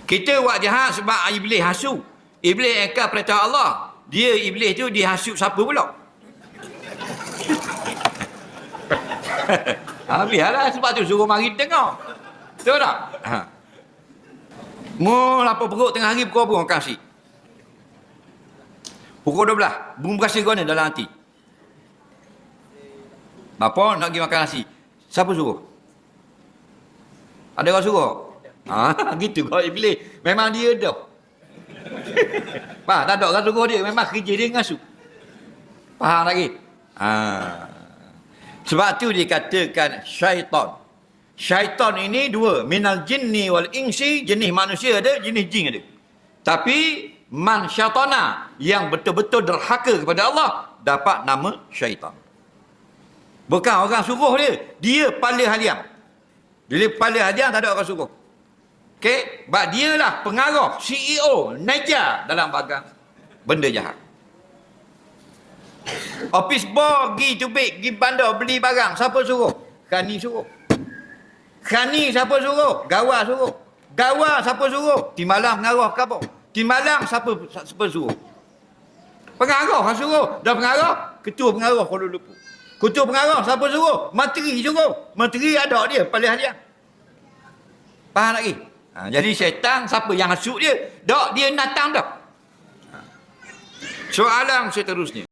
Kita buat jahat sebab iblis hasut. Iblis engkar perintah Allah. Dia iblis tu dia hasut siapa pula? Biarlah sebab tu suruh mari tengok. Betul tak? Mu lapar perut tengah hari pukul berapa makan nasi? Pukul 12. Bung berasa kau ni dalam hati. Bapa nak pergi makan nasi. Siapa suruh? Ada orang suruh? Gitu kau iblis. Memang dia dah. Faham? Tak ada orang suruh dia. Memang kerja dia ngasuh. Faham lagi? Sebab tu dikatakan syaitan. Syaitan ini dua. Minal jinni wal insi. Jenis manusia ada, jenis jin ada. Tapi man syaitana yang betul-betul derhaka kepada Allah dapat nama syaitan. Bukan orang suruh dia. Dia pala haliang. Dia pala haliang tak ada orang suruh. Okey, sebab dia lah pengarah, CEO, naja dalam bagang benda jahat. Office boy pergi cubit, pergi bandar beli barang, siapa suruh? Khani suruh. Khani siapa suruh? Gawar suruh. Gawar siapa suruh? Timalang pengarah khabar. Timalang siapa suruh? Pengarah yang suruh. Dah pengarah, ketua pengarah Kuala Lumpur. Ketua pengarah siapa suruh? Menteri suruh. Menteri ada dia, paling haliang. Faham lagi? Jadi syaitan siapa yang hasut dia? Dak dia natang dah. Soalan seterusnya.